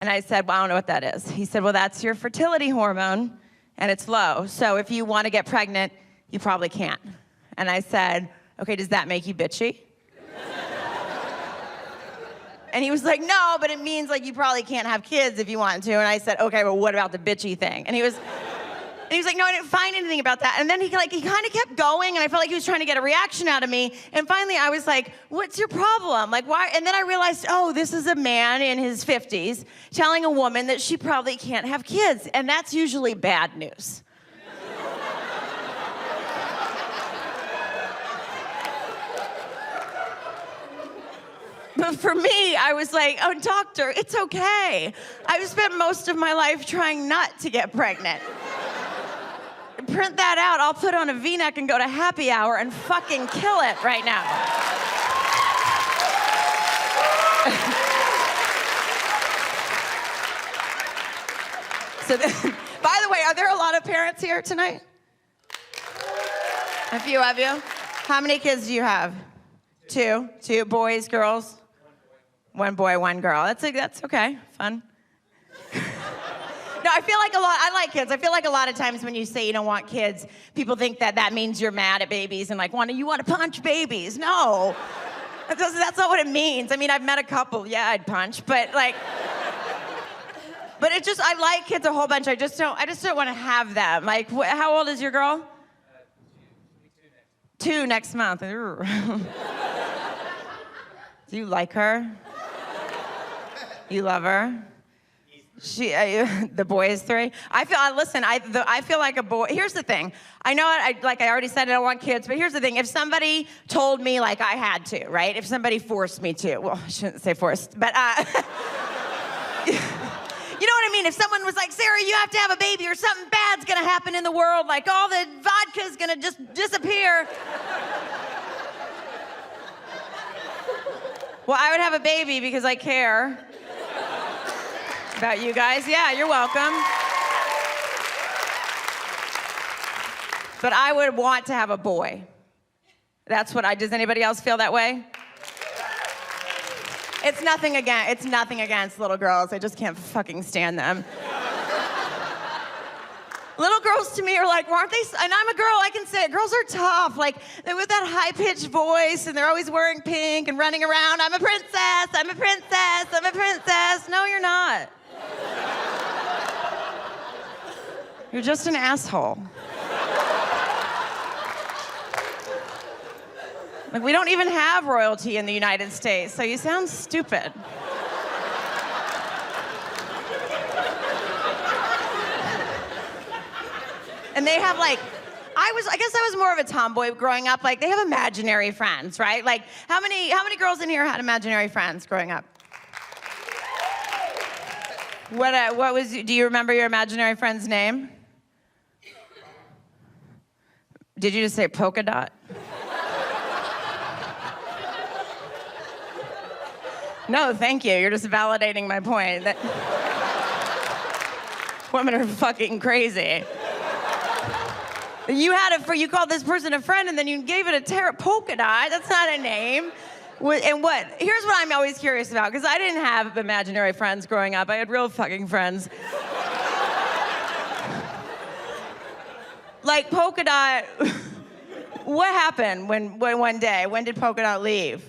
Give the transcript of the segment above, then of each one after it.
And I said, well, I don't know what that is. He said, well, that's your fertility hormone, and it's low. So if you want to get pregnant, you probably can't. And I said, okay, does that make you bitchy? And he was like, no, but it means like you probably can't have kids if you want to. And I said, okay, well, what about the bitchy thing? And he was like, no, I didn't find anything about that. And then he kind of kept going, and I felt like he was trying to get a reaction out of me. And finally, I was like, what's your problem? Like, why? And then I realized, oh, this is a man in his 50s telling a woman that she probably can't have kids. And that's usually bad news. But for me, I was like, oh, doctor, it's okay. I've spent most of my life trying not to get pregnant. Print that out, I'll put on a V-neck and go to happy hour and fucking kill it right now. So, by the way, are there a lot of parents here tonight? A few of you? How many kids do you have? Two boys, girls? One boy, one girl. That's okay, fun. No, I feel like I like kids. I feel like a lot of times when you say you don't want kids, people think that means you're mad at babies and like you want to punch babies. No, that's not what it means. I mean, I've met a couple, yeah, I'd punch, but like, but I like kids a whole bunch. I just don't want to have them. Like, how old is your girl? 2 next month. Do you like her? You love her? The boy is 3. I feel like a boy. Here's the thing. I know I already said I don't want kids, but here's the thing. If somebody told me like I had to, right? If somebody forced me to, well, I shouldn't say forced, but you know what I mean? If someone was like, Sarah, you have to have a baby or something bad's gonna happen in the world, like all the vodka's gonna just disappear. Well, I would have a baby because I care about you guys. Yeah, you're welcome. But I would want to have a boy. Does anybody else feel that way? It's nothing against little girls. I just can't fucking stand them. Little girls to me are like, aren't they? And I'm a girl, I can say it. Girls are tough. Like, they're with that high-pitched voice, and they're always wearing pink and running around. I'm a princess, I'm a princess, I'm a princess. No, you're not. You're just an asshole. Like, we don't even have royalty in the United States, so you sound stupid. And they have like, I guess I was more of a tomboy growing up. Like, they have imaginary friends, right? Like, how many girls in here had imaginary friends growing up? Do you remember your imaginary friend's name? Did you just say Polka Dot? No, thank you. You're just validating my point that women are fucking crazy. You called this person a friend and then you gave it a polka dot. That's not a name. Here's what I'm always curious about, because I didn't have imaginary friends growing up. I had real fucking friends. Like Polka Dot, what happened when one day? When did Polka Dot leave?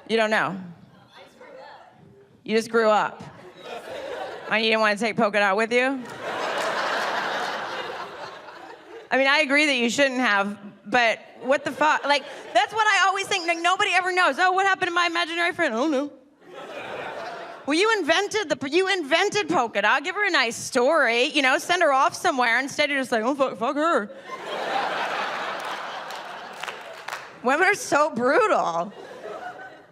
You don't know. You just grew up. And you didn't want to take Polka Dot with you? I mean, I agree that you shouldn't have, but what the fuck? Like, that's what I always think. Like, nobody ever knows. Oh, what happened to my imaginary friend? I don't know. Well, you invented Polka Dot. Give her a nice story, send her off somewhere. Instead, you're just like, oh, fuck her. Women are so brutal.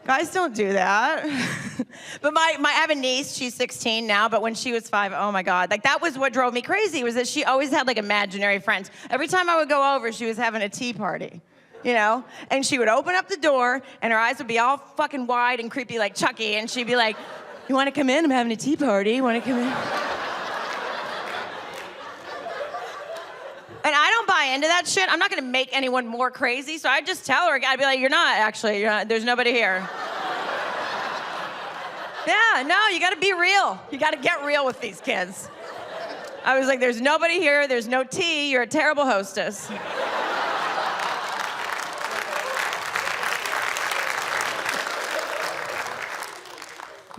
Guys don't do that. But I have a niece, she's 16 now, but when she was 5, oh my God. Like, that was what drove me crazy, was that she always had like imaginary friends. Every time I would go over, she was having a tea party, And she would open up the door and her eyes would be all fucking wide and creepy like Chucky, and she'd be like, you wanna come in? I'm having a tea party, you wanna come in? And I don't buy into that shit. I'm not gonna make anyone more crazy, so I'd just tell her, I'd be like, you're not, there's nobody here. Yeah, no, you gotta be real. You gotta get real with these kids. I was like, there's nobody here, there's no tea, you're a terrible hostess.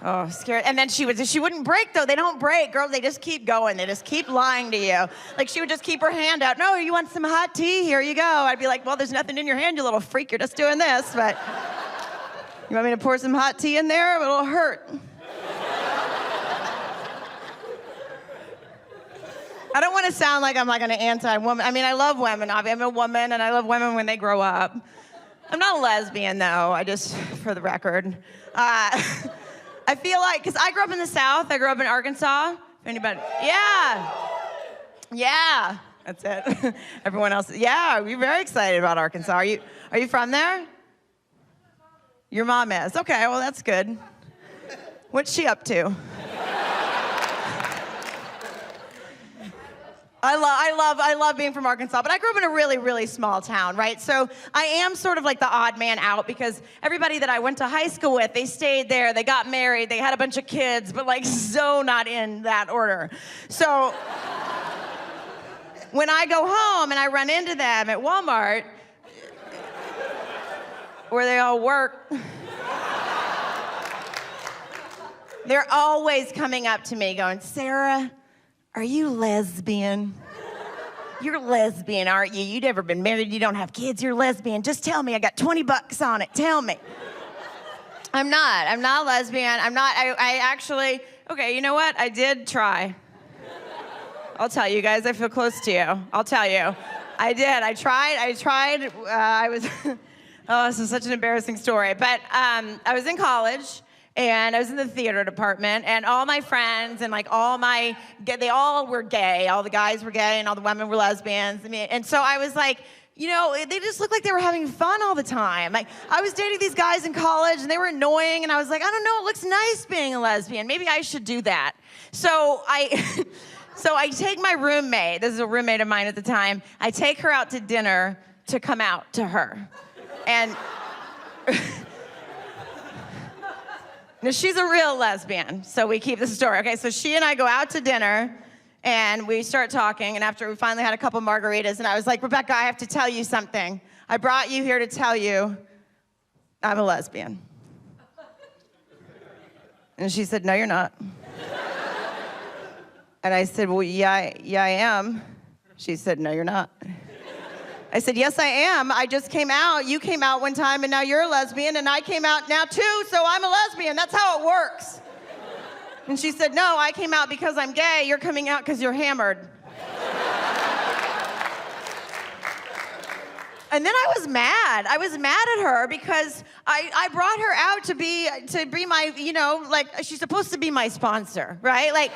Oh, scared. And then she wouldn't break though. They don't break, girls. They just keep going. They just keep lying to you. Like she would just keep her hand out. No, you want some hot tea? Here you go. I'd be like, well, there's nothing in your hand, you little freak. You're just doing this. But you want me to pour some hot tea in there? It'll hurt. I don't want to sound like I'm like an anti-woman. I mean, I love women. I'm a woman, and I love women when they grow up. I'm not a lesbian, though. I just, for the record. I feel like, because I grew up in the South. I grew up in Arkansas. If anybody, yeah, that's it. Everyone else, yeah, we're very excited about Arkansas. Are you from there? Your mom is. Okay, well, that's good. What's she up to? I love being from Arkansas, but I grew up in a really, really small town, right? So I am sort of like the odd man out because everybody that I went to high school with, they stayed there, they got married, they had a bunch of kids, but like so not in that order. So when I go home and I run into them at Walmart, where they all work, they're always coming up to me going, Sarah, are you lesbian? You're lesbian, aren't you? You've never been married, you don't have kids, you're lesbian. Just tell me, I got 20 bucks on it, tell me. I'm not lesbian, I actually, okay, you know what? I did try. I'll tell you guys, I feel close to you. I'll tell you. I did, I tried, I was, oh, this is such an embarrassing story, but I was in college, and I was in the theater department, and all my friends and like they all were gay. All the guys were gay, and all the women were lesbians. I mean, and so I was like, you know, they just looked like they were having fun all the time. Like I was dating these guys in college, and they were annoying, and I was like, I don't know, it looks nice being a lesbian. Maybe I should do that. So I take my roommate. This is a roommate of mine at the time. I take her out to dinner to come out to her, and. Now, she's a real lesbian, so we keep this story. Okay, so she and I go out to dinner, and we start talking, and after we finally had a couple margaritas, and I was like, Rebecca, I have to tell you something. I brought you here to tell you I'm a lesbian. And she said, no, you're not. And I said, well, yeah, I am. She said, no, you're not. I said, yes, I am. I just came out. You came out one time, and now you're a lesbian, and I came out now too, so I'm a lesbian. That's how it works. And she said, no, I came out because I'm gay. You're coming out because you're hammered. And then I was mad. I was mad at her because I brought her out to be my, you know, like, she's supposed to be my sponsor, right? Like,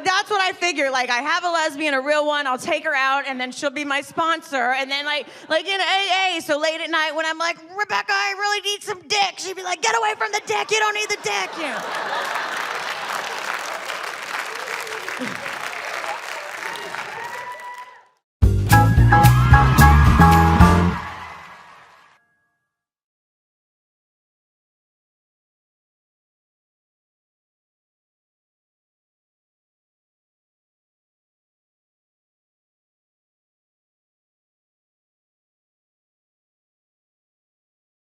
that's what I figured. Like, I have a lesbian, a real one, I'll take her out, and then she'll be my sponsor. And then, like in AA, so late at night when I'm like, Rebecca, I really need some dick, she'd be like, get away from the dick, you don't need the dick, you know.